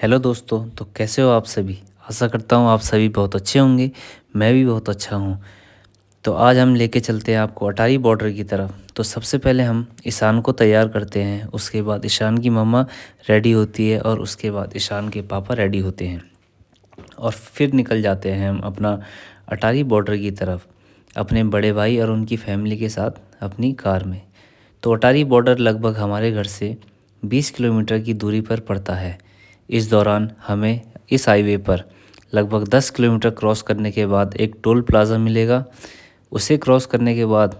Hello दोस्तों, तो कैसे हो आप सभी। आशा करता हूँ आप सभी बहुत अच्छे होंगे। मैं भी बहुत अच्छा हूँ। तो आज हम लेके चलते हैं आपको अटारी बॉर्डर की तरफ। तो सबसे पहले हम ईशान को तैयार करते हैं, उसके बाद ईशान की मम्मा रेडी होती है और उसके बाद ईशान के पापा रेडी होते हैं और फिर निकल जाते हैं हम अपना अटारी बॉर्डर की तरफ अपने बड़े भाई और उनकी फैमिली के साथ अपनी कार में। तो अटारी बॉर्डर लगभग हमारे घर से 20 किलोमीटर की दूरी पर पड़ता है। इस दौरान हमें इस हाईवे पर लगभग 10 किलोमीटर क्रॉस करने के बाद एक टोल प्लाज़ा मिलेगा। उसे क्रॉस करने के बाद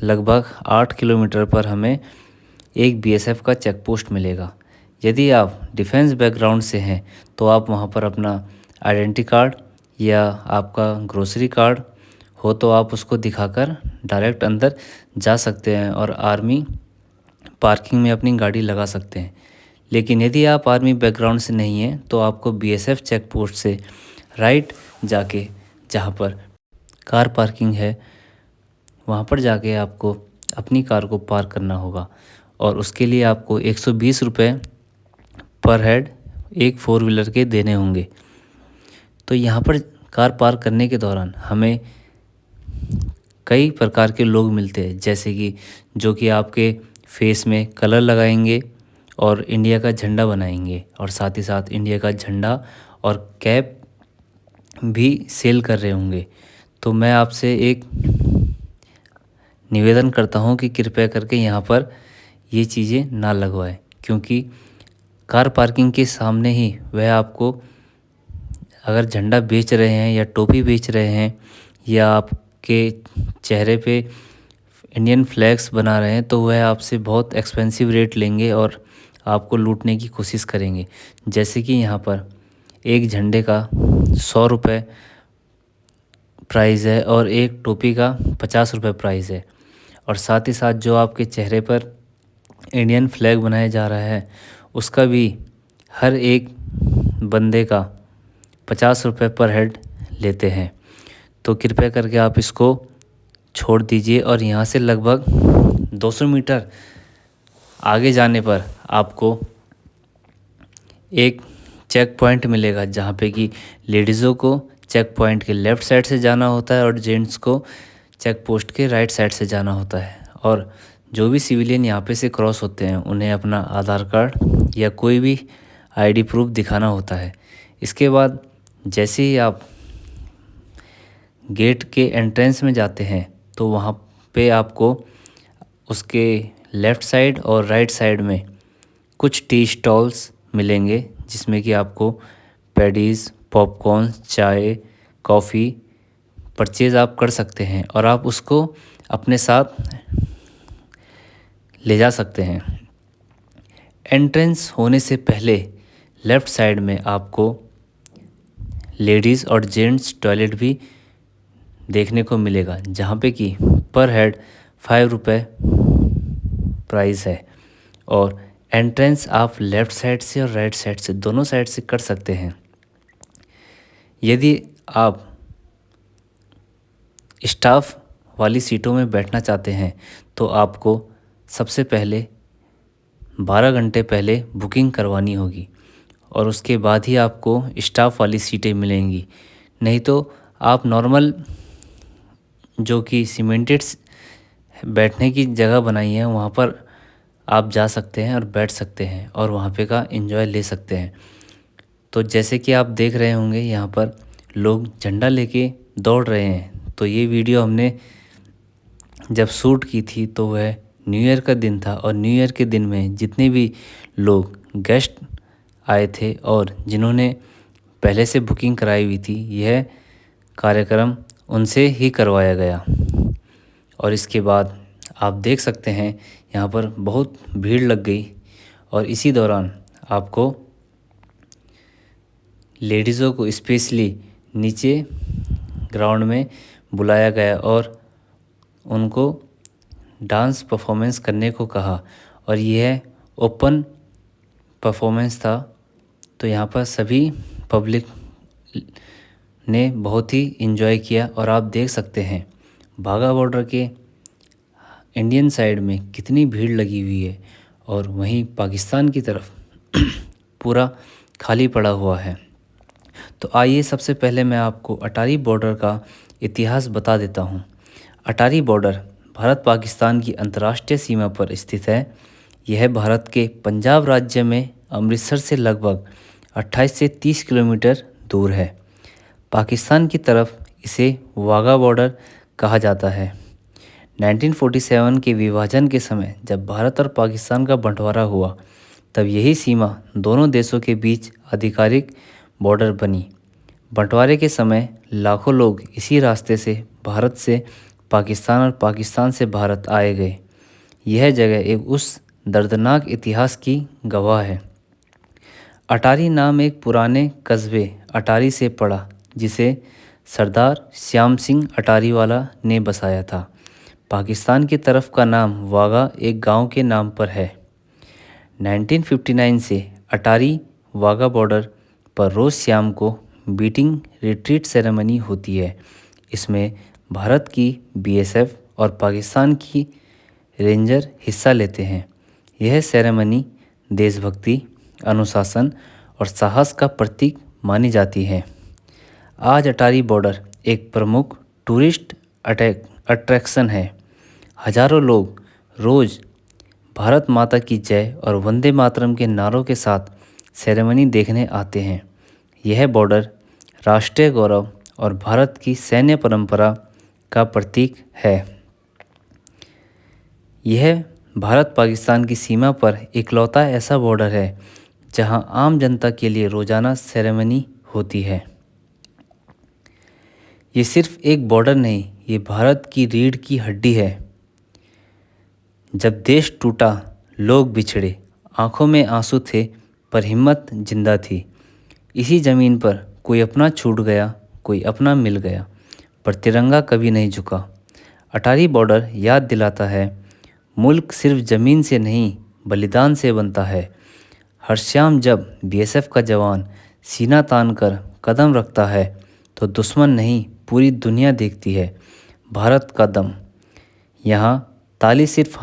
लगभग 8 किलोमीटर पर हमें एक बीएसएफ का चेक पोस्ट मिलेगा। यदि आप डिफेंस बैकग्राउंड से हैं तो आप वहां पर अपना आइडेंटिटी कार्ड या आपका ग्रोसरी कार्ड हो तो आप उसको दिखाकर डायरेक्ट अंदर जा सकते हैं और आर्मी पार्किंग में अपनी गाड़ी लगा सकते हैं। लेकिन यदि आप आर्मी बैकग्राउंड से नहीं हैं तो आपको बीएसएफ चेक पोस्ट से राइट जाके, जहाँ पर कार पार्किंग है, वहाँ पर जाके आपको अपनी कार को पार्क करना होगा और उसके लिए आपको 120 रुपये पर हेड एक फोर व्हीलर के देने होंगे। तो यहाँ पर कार पार्क करने के दौरान हमें कई प्रकार के लोग मिलते हैं, जैसे कि जो कि आपके फेस में कलर लगाएंगे और इंडिया का झंडा बनाएंगे और साथ ही साथ इंडिया का झंडा और कैप भी सेल कर रहे होंगे। तो मैं आपसे एक निवेदन करता हूँ कि कृपया करके यहाँ पर ये चीज़ें ना लगवाएं, क्योंकि कार पार्किंग के सामने ही वह आपको अगर झंडा बेच रहे हैं या टोपी बेच रहे हैं या आपके चेहरे पे इंडियन फ्लैग्स बना रहे हैं तो वह आपसे बहुत एक्सपेंसिव रेट लेंगे और आपको लूटने की कोशिश करेंगे। जैसे कि यहाँ पर एक झंडे का 100 रुपये प्राइस है और एक टोपी का 50 रुपये प्राइस है और साथ ही साथ जो आपके चेहरे पर इंडियन फ्लैग बनाया जा रहा है उसका भी हर एक बंदे का 50 रुपये पर हेड लेते हैं। तो कृपया करके आप इसको छोड़ दीजिए और यहाँ से लगभग 200 मीटर आगे जाने पर आपको एक चेक पॉइंट मिलेगा, जहाँ पे कि लेडीज़ों को चेक पॉइंट के लेफ़्ट साइड से जाना होता है और जेंट्स को चेक पोस्ट के राइट साइड से जाना होता है। और जो भी सिविलियन यहाँ पे से क्रॉस होते हैं उन्हें अपना आधार कार्ड या कोई भी आईडी प्रूफ दिखाना होता है। इसके बाद जैसे ही आप गेट के एंट्रेंस में जाते हैं तो वहाँ पे आपको उसके लेफ़्ट साइड और राइट साइड में कुछ टी स्टॉल्स मिलेंगे, जिसमें कि आपको पैडीज़, पॉपकॉर्न, चाय, कॉफ़ी परचेज़ आप कर सकते हैं और आप उसको अपने साथ ले जा सकते हैं। एंट्रेंस होने से पहले लेफ़्ट साइड में आपको लेडीज़ और जेंट्स टॉयलेट भी देखने को मिलेगा, जहाँ पे कि पर हेड 5 रुपये प्राइस है और एंट्रेंस आप लेफ़्ट साइड से और राइट साइड से दोनों साइड से कर सकते हैं। यदि आप स्टाफ वाली सीटों में बैठना चाहते हैं तो आपको सबसे पहले 12 घंटे पहले बुकिंग करवानी होगी और उसके बाद ही आपको स्टाफ वाली सीटें मिलेंगी। नहीं तो आप नॉर्मल जो कि सीमेंटेड बैठने की जगह बनाई है वहाँ पर आप जा सकते हैं और बैठ सकते हैं और वहाँ पे का एंजॉय ले सकते हैं। तो जैसे कि आप देख रहे होंगे यहाँ पर लोग झंडा लेके दौड़ रहे हैं। तो ये वीडियो हमने जब शूट की थी तो वह न्यू ईयर का दिन था और न्यू ईयर के दिन में जितने भी लोग गेस्ट आए थे और जिन्होंने पहले से बुकिंग कराई हुई थी, यह कार्यक्रम उनसे ही करवाया गया। और इसके बाद आप देख सकते हैं यहाँ पर बहुत भीड़ लग गई और इसी दौरान आपको लेडीज़ों को स्पेशली नीचे ग्राउंड में बुलाया गया और उनको डांस परफॉर्मेंस करने को कहा और यह ओपन परफॉर्मेंस था। तो यहाँ पर सभी पब्लिक ने बहुत ही इन्जॉय किया और आप देख सकते हैं बाघा बॉर्डर के इंडियन साइड में कितनी भीड़ लगी हुई है और वहीं पाकिस्तान की तरफ पूरा खाली पड़ा हुआ है। तो आइए सबसे पहले मैं आपको अटारी बॉर्डर का इतिहास बता देता हूँ। अटारी बॉर्डर भारत पाकिस्तान की अंतर्राष्ट्रीय सीमा पर स्थित है। यह भारत के पंजाब राज्य में अमृतसर से लगभग 28 से 30 किलोमीटर दूर है। पाकिस्तान की तरफ इसे वाघा बॉर्डर कहा जाता है। 1947 के विभाजन के समय जब भारत और पाकिस्तान का बंटवारा हुआ, तब यही सीमा दोनों देशों के बीच आधिकारिक बॉर्डर बनी। बंटवारे के समय लाखों लोग इसी रास्ते से भारत से पाकिस्तान और पाकिस्तान से भारत आए गए। यह जगह एक उस दर्दनाक इतिहास की गवाह है। अटारी नाम एक पुराने कस्बे अटारी से पड़ा, जिसे सरदार श्याम सिंह अटारीवाला ने बसाया था। पाकिस्तान की तरफ का नाम वाघा एक गांव के नाम पर है। 1959 से अटारी वाघा बॉर्डर पर रोज़ शाम को बीटिंग रिट्रीट सेरेमनी होती है। इसमें भारत की बीएसएफ और पाकिस्तान की रेंजर हिस्सा लेते हैं। यह सेरेमनी देशभक्ति, अनुशासन और साहस का प्रतीक मानी जाती है। आज अटारी बॉर्डर एक प्रमुख टूरिस्ट अट्रैक्शन है। हजारों लोग रोज़ भारत माता की जय और वंदे मातरम के नारों के साथ सेरेमनी देखने आते हैं। यह बॉर्डर राष्ट्रीय गौरव और भारत की सैन्य परंपरा का प्रतीक है। यह भारत पाकिस्तान की सीमा पर इकलौता ऐसा बॉर्डर है जहां आम जनता के लिए रोज़ाना सेरेमनी होती है। ये सिर्फ एक बॉर्डर नहीं, ये भारत की रीढ़ की हड्डी है। जब देश टूटा, लोग बिछड़े, आंखों में आंसू थे पर हिम्मत जिंदा थी। इसी ज़मीन पर कोई अपना छूट गया, कोई अपना मिल गया, पर तिरंगा कभी नहीं झुका। अटारी बॉर्डर याद दिलाता है, मुल्क सिर्फ ज़मीन से नहीं बलिदान से बनता है। हर शाम जब बीएसएफ का जवान सीना तान कर कदम रखता है तो दुश्मन नहीं पूरी दुनिया देखती है भारत का दम। यहाँ ताली सिर्फ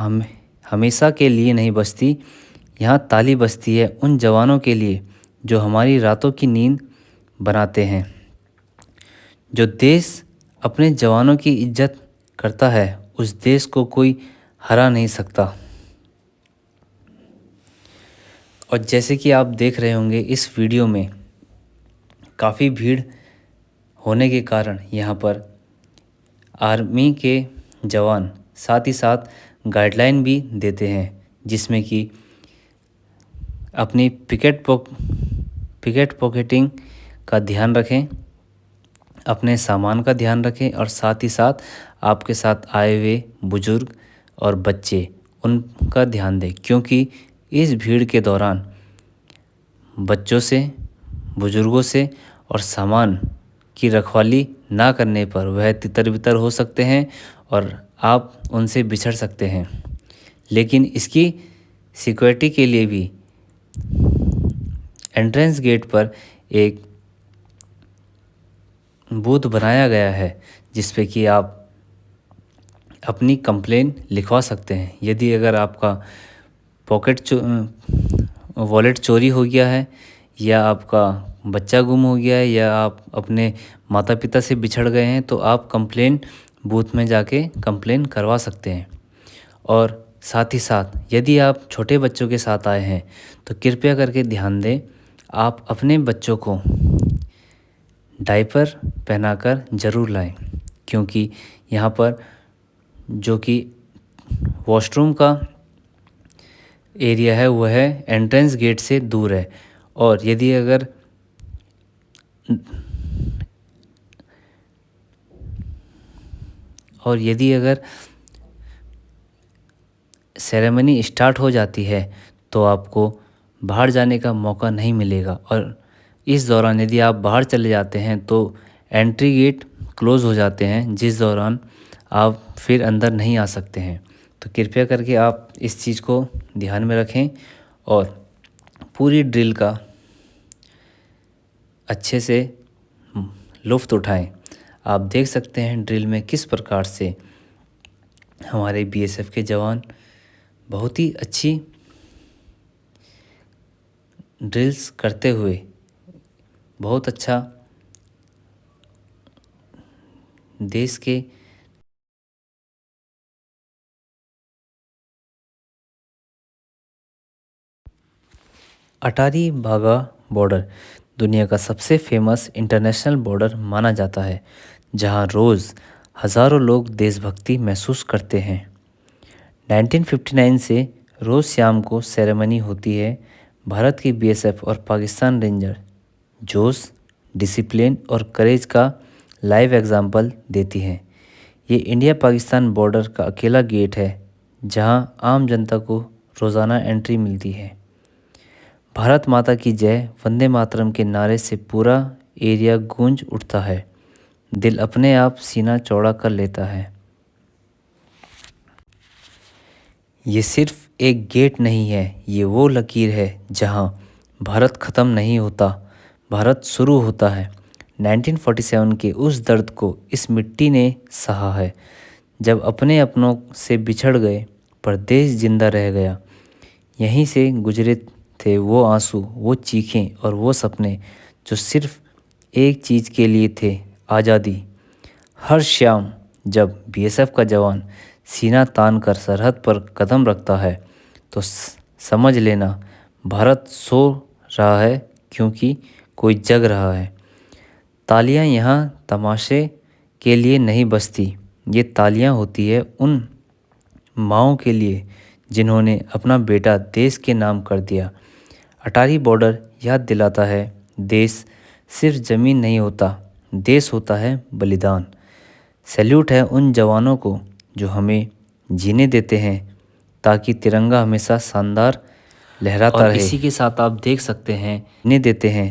हमेशा के लिए नहीं बजती, यहाँ ताली बजती है उन जवानों के लिए जो हमारी रातों की नींद बनाते हैं। जो देश अपने जवानों की इज्जत करता है, उस देश को कोई हरा नहीं सकता। और जैसे कि आप देख रहे होंगे इस वीडियो में, काफ़ी भीड़ होने के कारण यहाँ पर आर्मी के जवान साथ ही साथ गाइडलाइन भी देते हैं, जिसमें कि अपनी पिकेट पॉकेटिंग का ध्यान रखें, अपने सामान का ध्यान रखें और साथ ही साथ आपके साथ आए हुए बुजुर्ग और बच्चे, उनका ध्यान दें, क्योंकि इस भीड़ के दौरान बच्चों से, बुजुर्गों से और सामान की रखवाली ना करने पर वह तितर बितर हो सकते हैं और आप उनसे बिछड़ सकते हैं। लेकिन इसकी सिक्योरिटी के लिए भी एंट्रेंस गेट पर एक बूथ बनाया गया है, जिस पे कि आप अपनी कंप्लेन लिखवा सकते हैं। यदि अगर आपका वॉलेट चोरी हो गया है, या आपका बच्चा गुम हो गया है, या आप अपने माता पिता से बिछड़ गए हैं, तो आप कंप्लेन बूथ में जाके कंप्लेन करवा सकते हैं। और साथ ही साथ यदि आप छोटे बच्चों के साथ आए हैं तो कृपया करके ध्यान दें, आप अपने बच्चों को डायपर पहनाकर ज़रूर लाएं, क्योंकि यहाँ पर जो कि वॉशरूम का एरिया है वह है एंट्रेंस गेट से दूर है। और यदि अगर सेरेमनी स्टार्ट हो जाती है तो आपको बाहर जाने का मौका नहीं मिलेगा। और इस दौरान यदि आप बाहर चले जाते हैं तो एंट्री गेट क्लोज़ हो जाते हैं, जिस दौरान आप फिर अंदर नहीं आ सकते हैं। तो कृपया करके आप इस चीज़ को ध्यान में रखें और पूरी ड्रिल का अच्छे से लुत्फ़ उठाएं। आप देख सकते हैं ड्रिल में किस प्रकार से हमारे बीएसएफ के जवान बहुत ही अच्छी ड्रिल्स करते हुए बहुत अच्छा देश के अटारी वाघा बॉर्डर दुनिया का सबसे फेमस इंटरनेशनल बॉर्डर माना जाता है, जहां रोज़ हज़ारों लोग देशभक्ति महसूस करते हैं। 1959 से रोज़ शाम को सेरेमनी होती है। भारत की बीएसएफ और पाकिस्तान रेंजर जोश, डिसिप्लिन और करेज का लाइव एग्जाम्पल देती हैं। ये इंडिया पाकिस्तान बॉर्डर का अकेला गेट है जहां आम जनता को रोज़ाना एंट्री मिलती है। भारत माता की जय, वंदे मातरम के नारे से पूरा एरिया गूंज उठता है। दिल अपने आप सीना चौड़ा कर लेता है। ये सिर्फ एक गेट नहीं है, ये वो लकीर है जहां भारत ख़त्म नहीं होता, भारत शुरू होता है। 1947 के उस दर्द को इस मिट्टी ने सहा है, जब अपने अपनों से बिछड़ गए पर देश जिंदा रह गया। यहीं से गुजरे थे वो आंसू, वो चीखें और वो सपने जो सिर्फ एक चीज़ के लिए थे, आज़ादी। हर शाम जब बीएसएफ का जवान सीना तान कर सरहद पर कदम रखता है तो समझ लेना भारत सो रहा है, क्योंकि कोई जग रहा है। तालियां यहाँ तमाशे के लिए नहीं बजती, ये तालियां होती है उन माँओं के लिए जिन्होंने अपना बेटा देश के नाम कर दिया। अटारी बॉर्डर याद दिलाता है, देश सिर्फ ज़मीन नहीं होता, देश होता है बलिदान। सैल्यूट है उन जवानों को जो हमें जीने देते हैं ताकि तिरंगा हमेशा शानदार लहराता और रहे। इसी के साथ आप देख सकते हैं जीने देते हैं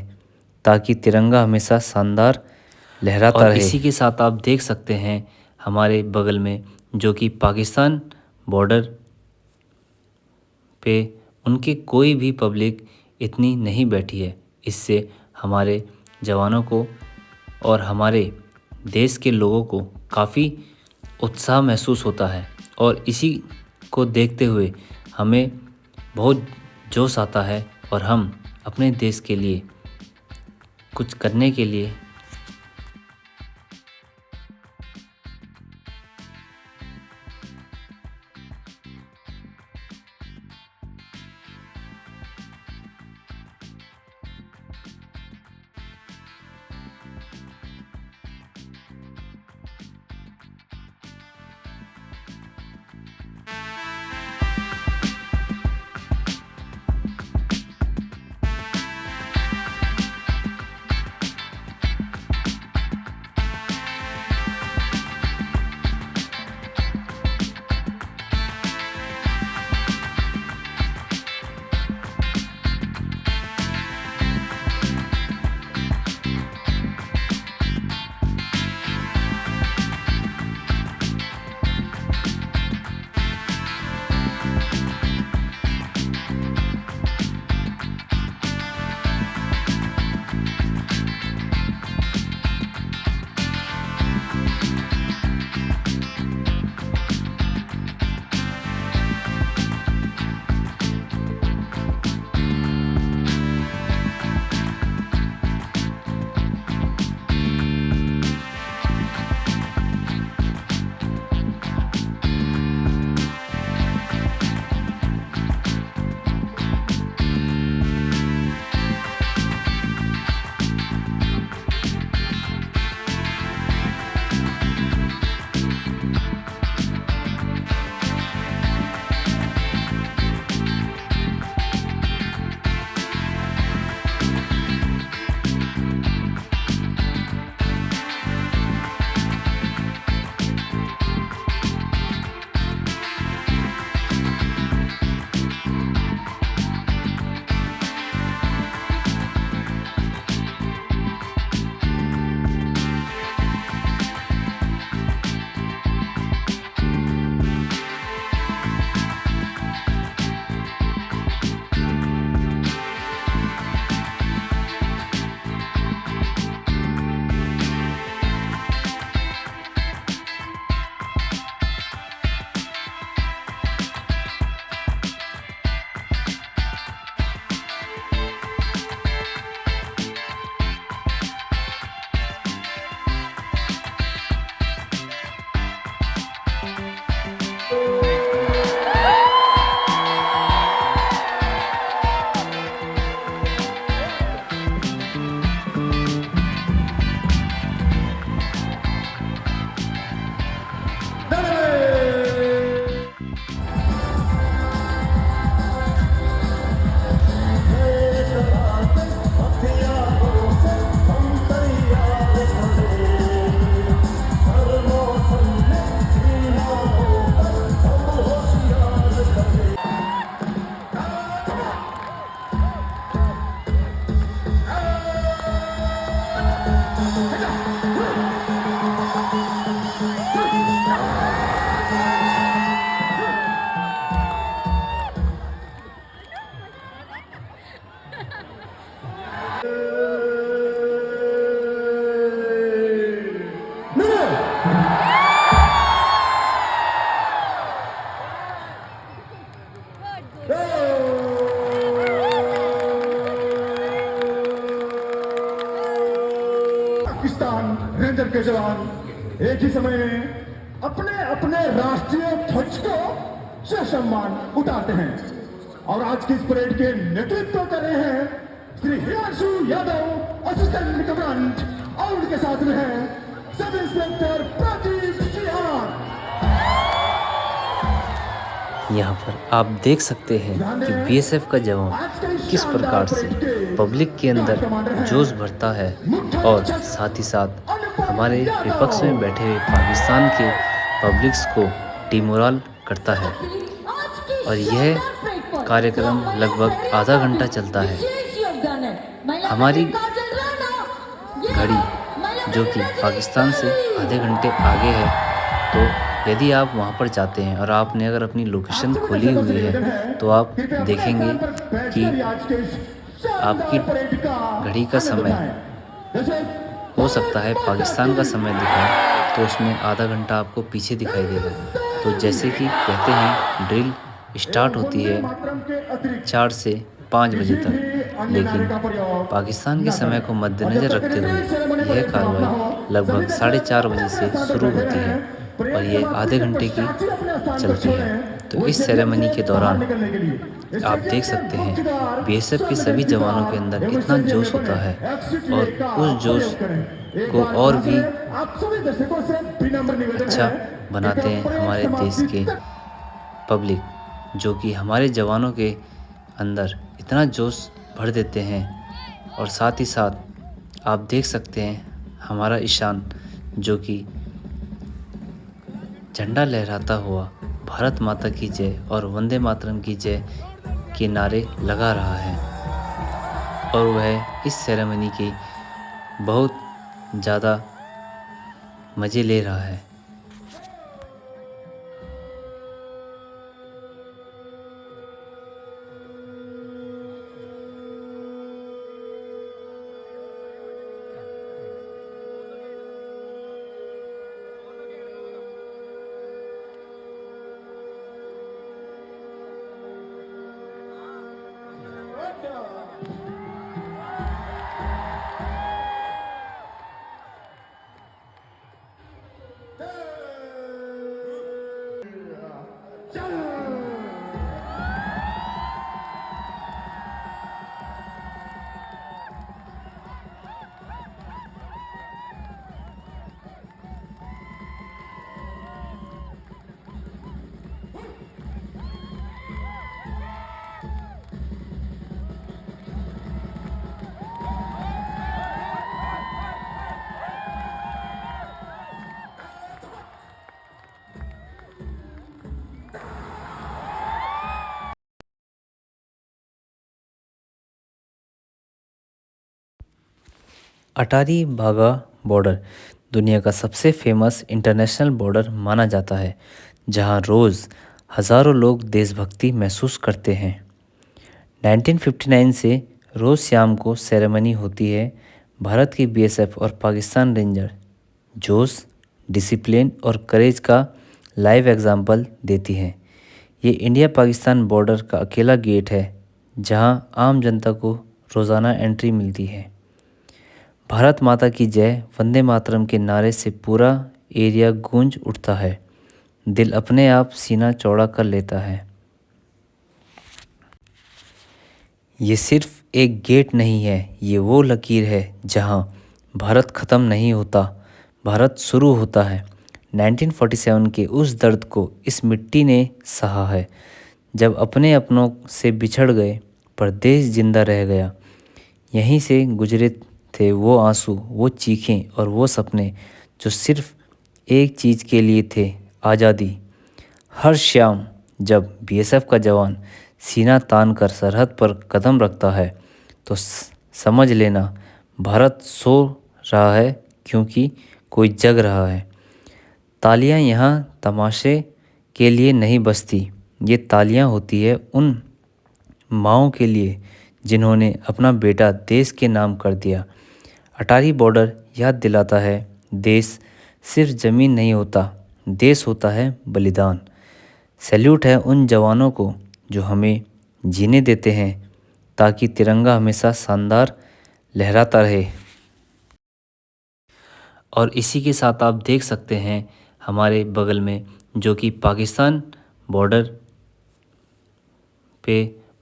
ताकि तिरंगा हमेशा शानदार लहराता और रहे। इसी के साथ आप देख सकते हैं हमारे बगल में जो कि पाकिस्तान बॉर्डर पे उनके कोई भी पब्लिक इतनी नहीं बैठी है। इससे हमारे जवानों को और हमारे देश के लोगों को काफ़ी उत्साह महसूस होता है और इसी को देखते हुए हमें बहुत जोश आता है और हम अपने देश के लिए कुछ करने के लिए एक ही समय में अपने अपने राष्ट्रीय ध्वज को ससम्मान उतारते हैं। और आज की इस परेड के नेतृत्व कर रहे हैं श्री हिमांशु यादव, असिस्टेंट कमांडेंट, और उनके साथ में है सब इंस्पेक्टर प्रदीप सिंह। यहाँ पर आप देख सकते हैं कि बीएसएफ का जवान किस प्रकार से पब्लिक के अंदर जोश भरता है और साथ ही साथ हमारे विपक्ष में बैठे हुए पाकिस्तान के पब्लिक्स को डिमोरल करता है। और यह कार्यक्रम लगभग आधा घंटा चलता है। हमारी घड़ी जो कि पाकिस्तान से आधे घंटे आगे है, तो यदि आप वहां पर जाते हैं और आपने अगर अपनी लोकेशन खोली हुई है तो आप देखेंगे कि आपकी घड़ी का समय हो सकता है पाकिस्तान का समय दिखाए तो उसमें आधा घंटा आपको पीछे दिखाई देगा। तो जैसे कि कहते हैं ड्रिल स्टार्ट होती है 4 से 5 बजे तक, लेकिन पाकिस्तान के समय को मद्देनज़र रखते हुए यह कार्रवाई लगभग 4:30 बजे से शुरू होती है और ये आधे घंटे की चलती है। तो इस सेरेमनी के दौरान आप देख सकते हैं बीएसएफ के सभी जवानों के अंदर इतना जोश होता है और उस जोश को और भी अच्छा बनाते हैं हमारे देश के पब्लिक, जो कि हमारे जवानों के अंदर इतना जोश भर देते हैं। और साथ ही साथ आप देख सकते हैं हमारा ईशान जो कि झंडा लहराता हुआ भारत माता की जय और वंदे मातरम की जय के नारे लगा रहा है और वह इस सेरेमनी की बहुत ज़्यादा मज़े ले रहा है। अटारी वाघा बॉर्डर दुनिया का सबसे फेमस इंटरनेशनल बॉर्डर माना जाता है, जहां रोज़ हज़ारों लोग देशभक्ति महसूस करते हैं। 1959 से रोज़ शाम को सेरेमनी होती है। भारत की बीएसएफ और पाकिस्तान रेंजर जोश, डिसिप्लिन और करेज का लाइव एग्जाम्पल देती हैं। ये इंडिया पाकिस्तान बॉर्डर का अकेला गेट है जहां आम जनता को रोज़ाना एंट्री मिलती है। भारत माता की जय, वंदे मातरम के नारे से पूरा एरिया गूंज उठता है। दिल अपने आप सीना चौड़ा कर लेता है। ये सिर्फ एक गेट नहीं है, ये वो लकीर है जहां भारत ख़त्म नहीं होता, भारत शुरू होता है। 1947 के उस दर्द को इस मिट्टी ने सहा है, जब अपने अपनों से बिछड़ गए पर देश जिंदा रह गया। यहीं से गुजरे थे वो आंसू, वो चीखें और वो सपने जो सिर्फ एक चीज़ के लिए थे, आज़ादी। हर शाम जब बीएसएफ का जवान सीना तान कर सरहद पर कदम रखता है तो समझ लेना भारत सो रहा है, क्योंकि कोई जग रहा है। तालियां यहाँ तमाशे के लिए नहीं बजती, ये तालियां होती है उन माँओं के लिए जिन्होंने अपना बेटा देश के नाम कर दिया। अटारी बॉर्डर याद दिलाता है देश सिर्फ ज़मीन नहीं होता, देश होता है बलिदान। सैल्यूट है उन जवानों को जो हमें जीने देते हैं ताकि तिरंगा हमेशा शानदार लहराता रहे। और इसी के साथ आप देख सकते हैं हमारे बगल में जो कि पाकिस्तान बॉर्डर पे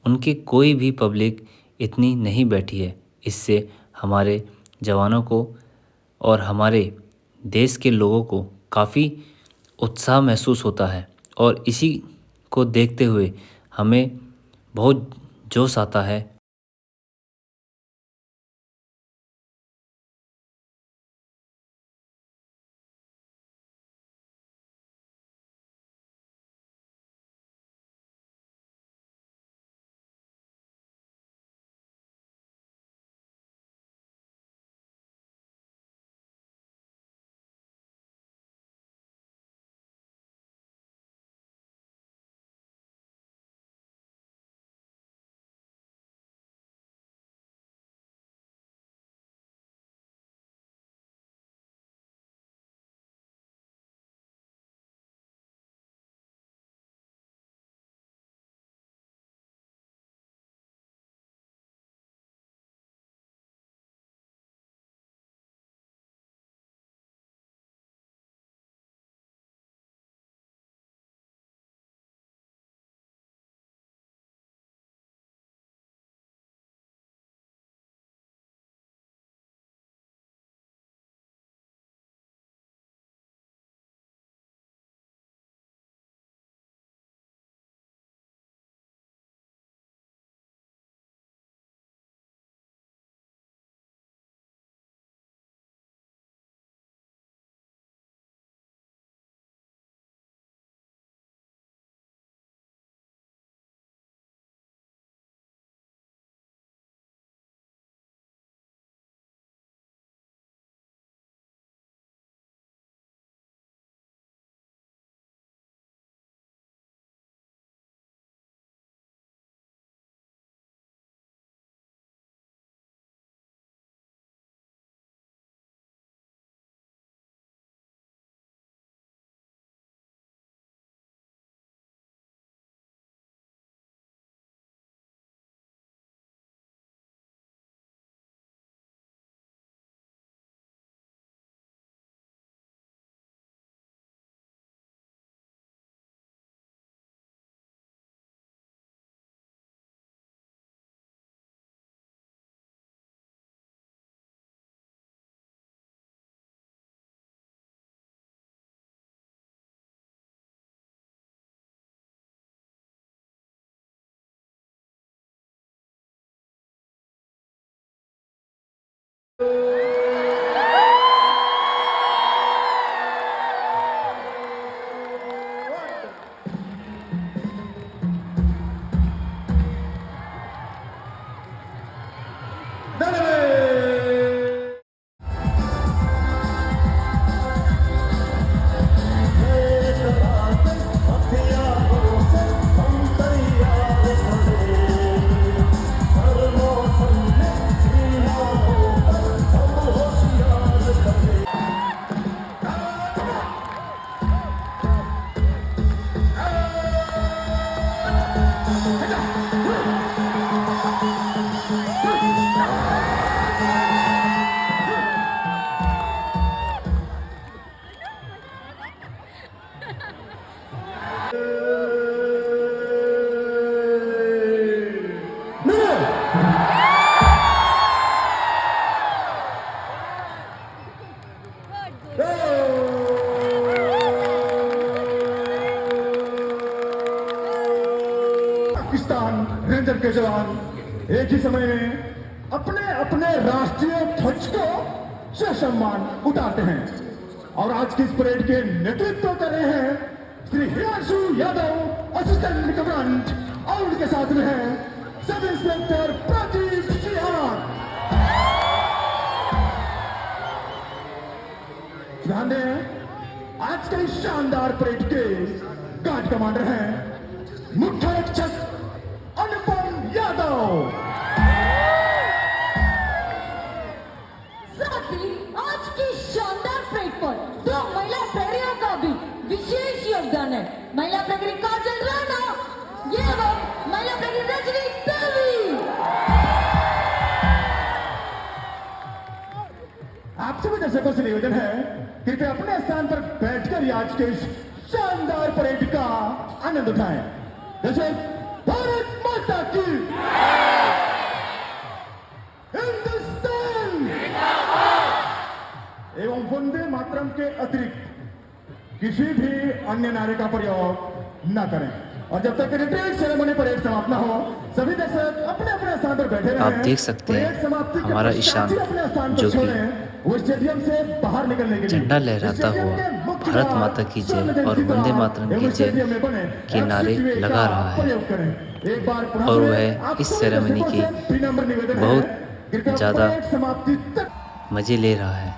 उनकी कोई भी पब्लिक इतनी नहीं बैठी है। इससे हमारे जवानों को और हमारे देश के लोगों को काफ़ी उत्साह महसूस होता है और इसी को देखते हुए हमें बहुत जोश आता है। पाकिस्तान रेंजर के जवान एक ही समय में अपने अपने राष्ट्रीय ध्वज को ससम्मान उतारते हैं और आज की इस परेड के नेतृत्व कर रहे हैं श्री हिमांशु यादव असिस्टेंट कमांडेंट और उनके साथ में है सब इंस्पेक्टर प्रदीप सिंह। ध्यान दें आज के इस शानदार परेड के गार्ड कमांडर हैं मुख्य रक्षक अनुपम यादव। साथ ही आज की शानदार परेड पर दो महिला प्रहरियों का भी विशेष योगदान है। महिला प्रहरी काजल राणा एवं महिला प्रहरी रजनी देवी। आप आप सभी दर्शकों से निवेदन है कृपया अपने स्थान पर बैठकर ही आज के इस शानदार परेड का आनंद उठाएं। जैसे भारत माता की, हिंदुस्तान एवं वंदे मातरम के अतिरिक्त किसी भी अन्य नारे का प्रयोग न करें। और जब तक रिट्रीट सेरेमनी परेड समाप्त न हो, सभी दर्शक अपने अपने स्थान पर बैठे रहें। आप देख सकते हैं परेड समाप्ति के हमारा पश्चात ईशान ही अपने स्थान पर जो कि छोड़ें। वो स्टेडियम से बाहर निकलने के लिए झंडा लहराता हुआ भारत माता की जय और वंदे मातरम की जय के नारे लगा रहा है। और वह इस सेरेमनी की बहुत ज़्यादा मज़े ले रहा है।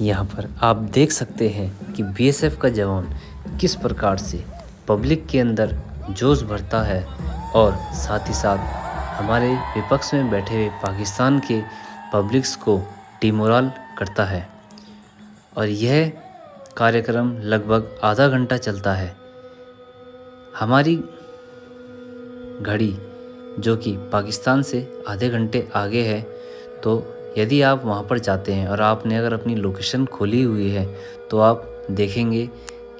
यहाँ पर आप देख सकते हैं कि बीएसएफ का जवान किस प्रकार से पब्लिक के अंदर जोश भरता है और साथ ही साथ हमारे विपक्ष में बैठे हुए पाकिस्तान के पब्लिक्स को डिमोरल करता है। और यह कार्यक्रम लगभग आधा घंटा चलता है। हमारी घड़ी जो कि पाकिस्तान से आधे घंटे आगे है, तो यदि आप वहाँ पर जाते हैं और आपने अगर अपनी लोकेशन खोली हुई है तो आप देखेंगे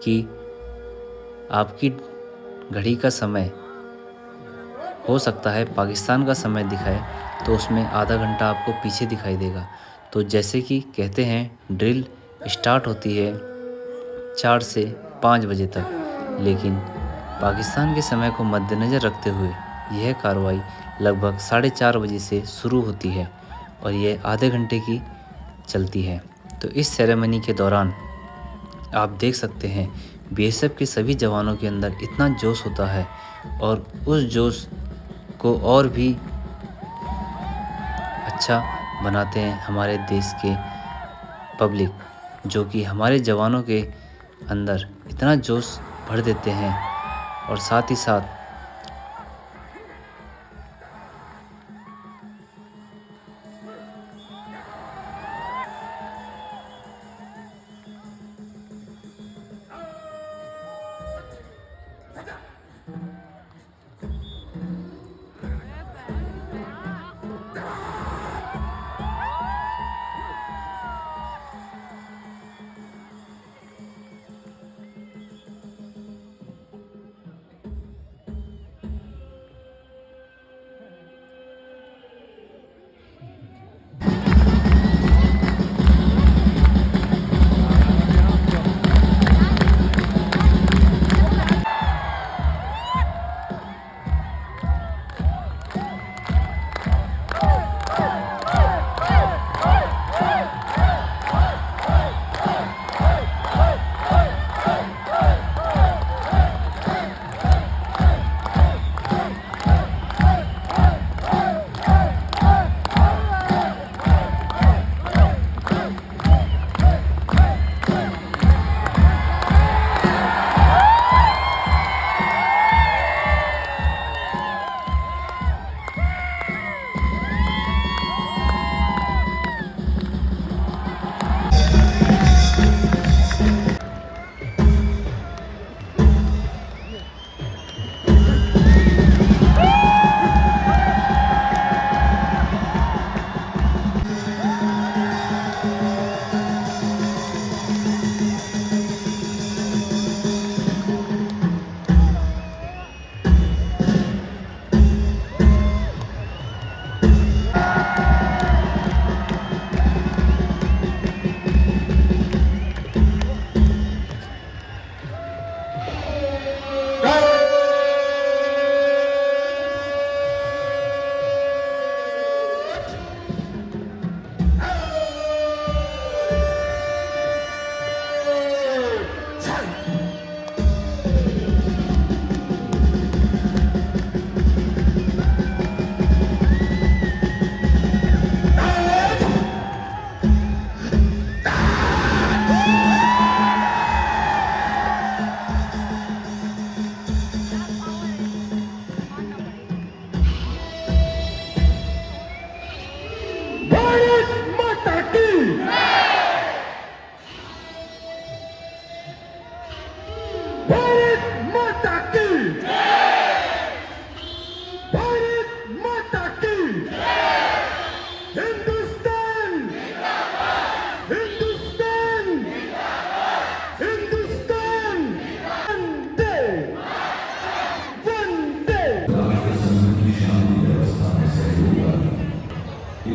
कि आपकी घड़ी का समय हो सकता है पाकिस्तान का समय दिखाए तो उसमें आधा घंटा आपको पीछे दिखाई देगा। तो जैसे कि कहते हैं ड्रिल स्टार्ट होती है 4 से 5 बजे तक, लेकिन पाकिस्तान के समय को मद्देनज़र रखते हुए यह कार्रवाई लगभग 4:30 बजे से शुरू होती है और यह आधे घंटे की चलती है। तो इस सेरेमनी के दौरान आप देख सकते हैं बीएसएफ के सभी जवानों के अंदर इतना जोश होता है और उस जोश को और भी अच्छा बनाते हैं हमारे देश के पब्लिक, जो कि हमारे जवानों के अंदर इतना जोश भर देते हैं। और साथ ही साथ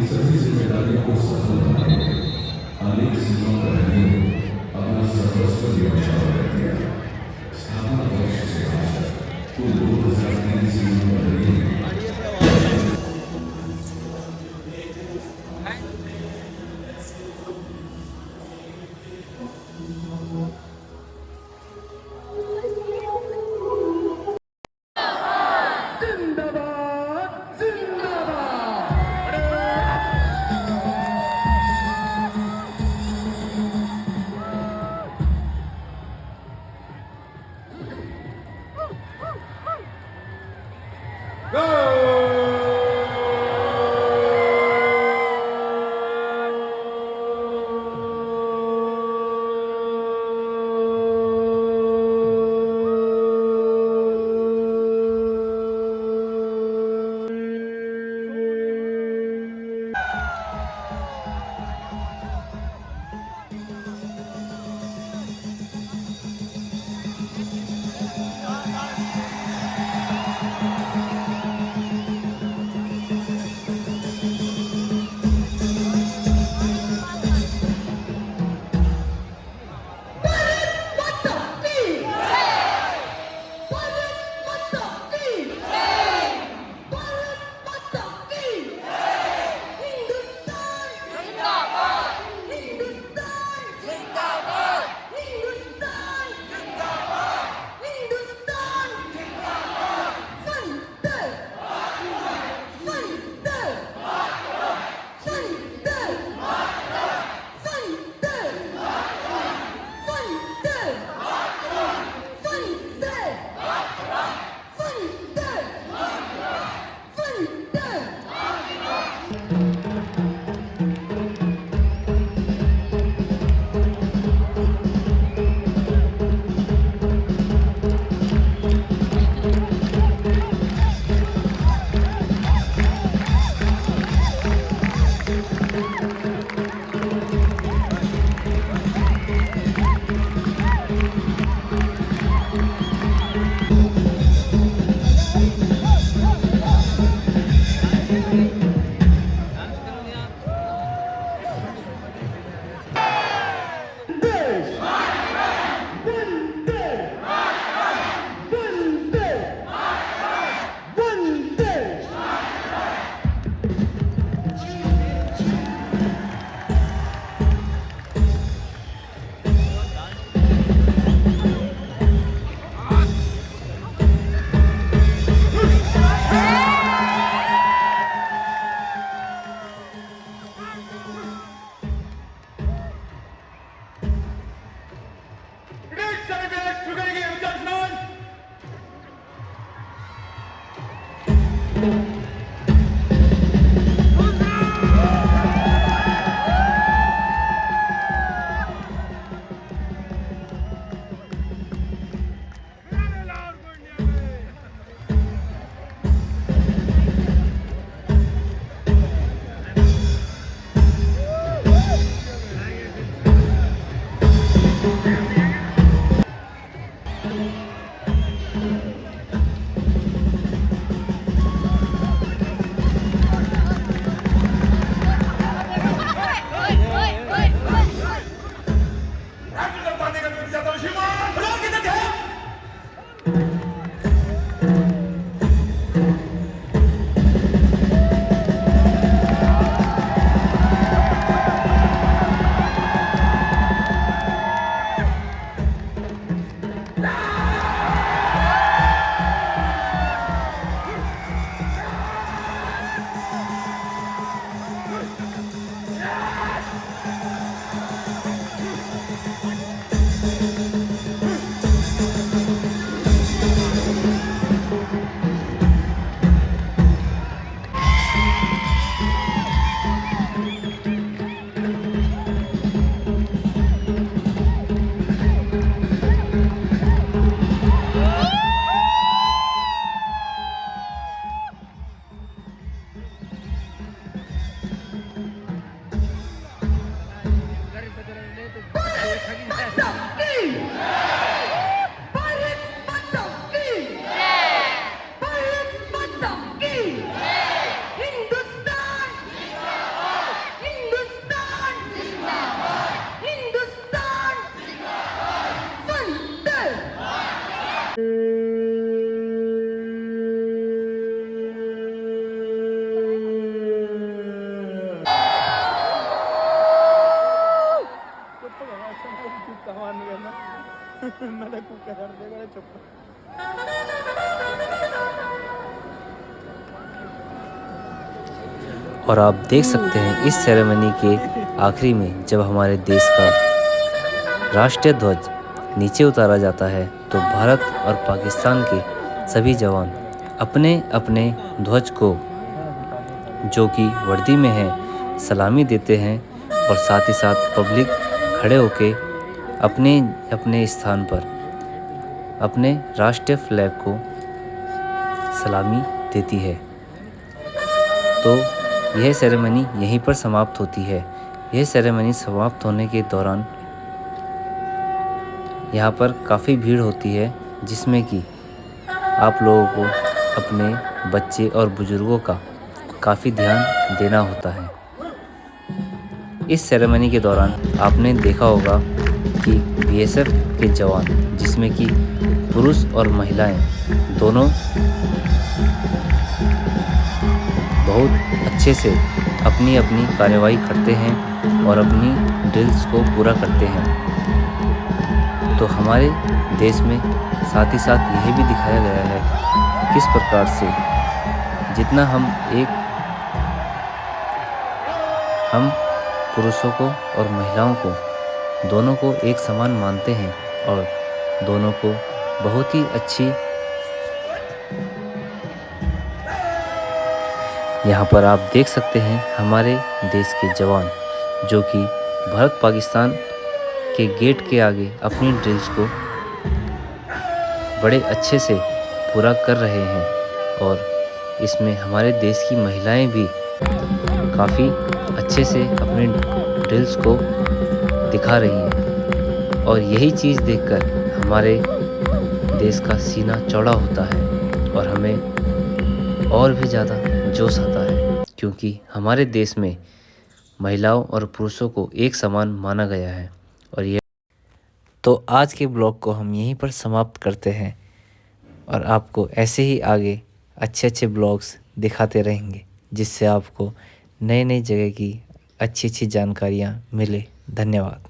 जिंदाबाद जिंदाबाद और आप देख सकते हैं इस सेरेमनी के आखिरी में जब हमारे देश का राष्ट्रीय ध्वज नीचे उतारा जाता है तो भारत और पाकिस्तान के सभी जवान अपने अपने ध्वज को, जो कि वर्दी में है, सलामी देते हैं और साथ ही साथ पब्लिक खड़े होके अपने अपने स्थान पर अपने राष्ट्रीय फ्लैग को सलामी देती है। तो यह सेरेमनी यहीं पर समाप्त होती है। यह सेरेमनी समाप्त होने के दौरान यहाँ पर काफ़ी भीड़ होती है, जिसमें कि आप लोगों को अपने बच्चे और बुजुर्गों का काफ़ी ध्यान देना होता है। इस सेरेमनी के दौरान आपने देखा होगा कि बीएसएफ के जवान, जिसमें कि पुरुष और महिलाएं दोनों बहुत अच्छे से अपनी अपनी कार्रवाई करते हैं और अपनी ड्रिल्स को पूरा करते हैं। तो हमारे देश में साथ ही साथ यह भी दिखाया गया है कि किस प्रकार से जितना हम पुरुषों को और महिलाओं को दोनों को एक समान मानते हैं और दोनों को बहुत ही अच्छी यहाँ पर आप देख सकते हैं हमारे देश के जवान, जो कि भारत पाकिस्तान के गेट के आगे अपनी ड्रिल्स को बड़े अच्छे से पूरा कर रहे हैं और इसमें हमारे देश की महिलाएं भी काफ़ी अच्छे से अपने ड्रिल्स को दिखा रही हैं और यही चीज़ देखकर हमारे देश का सीना चौड़ा होता है और हमें और भी ज़्यादा जोश आता है, क्योंकि हमारे देश में महिलाओं और पुरुषों को एक समान माना गया है। और ये तो आज के ब्लॉग को हम यहीं पर समाप्त करते हैं और आपको ऐसे ही आगे अच्छे अच्छे ब्लॉग्स दिखाते रहेंगे, जिससे आपको नई नई जगह की अच्छी अच्छी जानकारियाँ मिले। धन्यवाद।